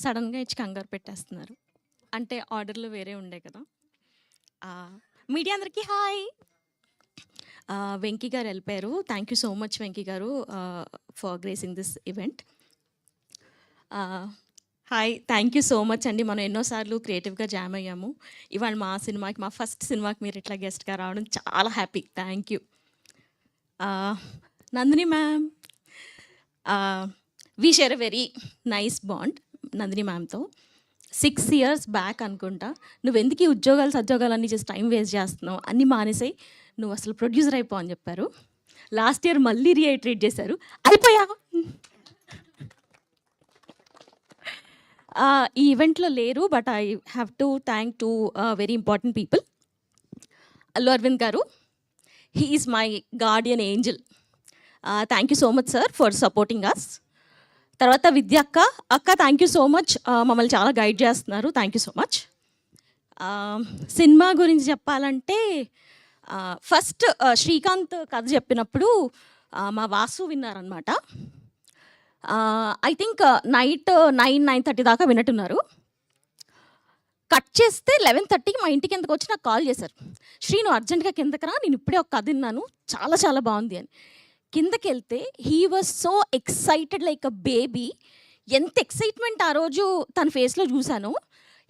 సడన్‌గా ఇచ్చి కంగారు పెట్టేస్తున్నారు. అంటే ఆర్డర్‌లు వేరే ఉండే కదా! మీడియా అందరికీ హాయ్. వెంకీ గారు ఎళ్ళిపోయారు. Thank you so much Venky garu for gracing this event. Hi. Thank you so much అండి. మనం ఎన్నోసార్లు క్రియేటివ్‌గా జామ్ అయ్యాము. ఇవాళ మా ఫస్ట్ సినిమాకి మీరు ఇట్లా గెస్ట్‌గా రావడం చాలా happy. Thank you. Nandini ma'am, we share a very nice bond Nandini మ్యామ్‌తో. 6 ఇయర్స్ బ్యాక్ అనుకుంటా. నువ్వెందుకు ఈ ఉద్యోగాలు, సద్యోగాలన్నీ చేసి టైం వేస్ట్ చేస్తున్నావు, అన్నీ మానేసేయి, నువ్వు అసలు ప్రొడ్యూసర్ అయిపో అని చెప్పారు. లాస్ట్ ఇయర్ మళ్ళీ రీఐటరేట్ చేశారు. అయిపోయావు. ఈ ఈవెంట్లో లేరు, but I have to thank to very important people. Allu Aravind garu, he is my guardian angel. Thank you so much sir for supporting us. తర్వాత విద్య అక్క థ్యాంక్ యూ సో మచ్, మమ్మల్ని చాలా గైడ్ చేస్తున్నారు. Thank you so much. Cinema గురించి చెప్పాలంటే first Srikanth కథ చెప్పినప్పుడు మా వాసు విన్నారనమాట. ఐ థింక్ నైట్ 9:30 దాకా వినట్టున్నారు. కట్ చేస్తే 11:30కి మా ఇంటికి ఎందుకు వచ్చి నాకు కాల్ చేశారు. శ్రీను అర్జెంట్గా కిందకి రా, నేను ఇప్పుడే ఒక కథ విన్నాను, చాలా చాలా బాగుంది అని. కిందకి వెళ్తే he was so excited like a baby. ఎంత ఎక్సైట్మెంట్ ఆ రోజు తన ఫేస్లో చూశాను.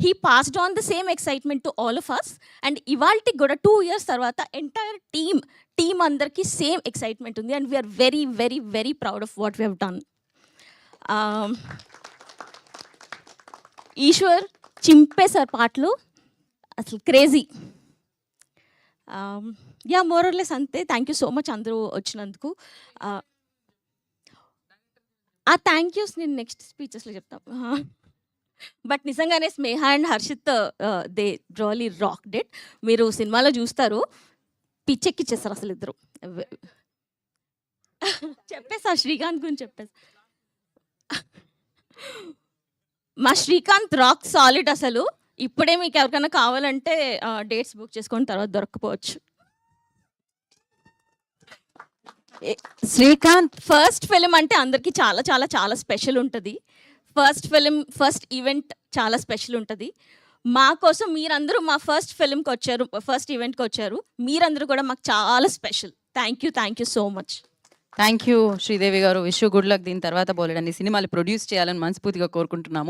He passed on the same excitement to all of us. And ఇవాళకి కూడా 2 years తర్వాత ఎంటైర్ టీమ్ అందరికీ సేమ్ ఎక్సైట్మెంట్ ఉంది. And we are very very very proud of what we have done. Eshwar చింపేశారు పాటలు, అసలు క్రేజీ. యా మోరర్లెస్ అంతే. థ్యాంక్ యూ సో మచ్ అందరూ వచ్చినందుకు. ఆ థ్యాంక్ యూస్ నేను నెక్స్ట్ స్పీచెస్లో చెప్తాను. బట్ నిజంగానే Sneha and Harshith they really rocked it. మీరు సినిమాలో చూస్తారు, పిచ్చెక్కిచ్చేస్తారు అసలు ఇద్దరు. చెప్పేసా శ్రీకాంత్ గురించి చెప్పేసా. మా శ్రీకాంత్ రాక్ సాలిడ్ అసలు. ఇప్పుడే మీకు ఎవరికైనా కావాలంటే డేట్స్ బుక్ చేసుకొని తర్వాత దొరకపోవచ్చు. శ్రీకాంత్ ఫస్ట్ ఫిలిం అంటే అందరికీ చాలా చాలా చాలా స్పెషల్ ఉంటుంది. ఫస్ట్ ఫిలిం, ఫస్ట్ ఈవెంట్ చాలా స్పెషల్ ఉంటుంది. మా కోసం మీరందరూ మా ఫస్ట్ ఫిలింకి వచ్చారు, ఫస్ట్ ఈవెంట్కి వచ్చారు. మీరందరూ కూడా మాకు చాలా special. Thank you so much. Thank you Sridevi garu. Wish you good luck. దీని తర్వాత బోలెడన్ని సినిమాలు ప్రొడ్యూస్ చేయాలని మనస్ఫూర్తిగా కోరుకుంటున్నాము.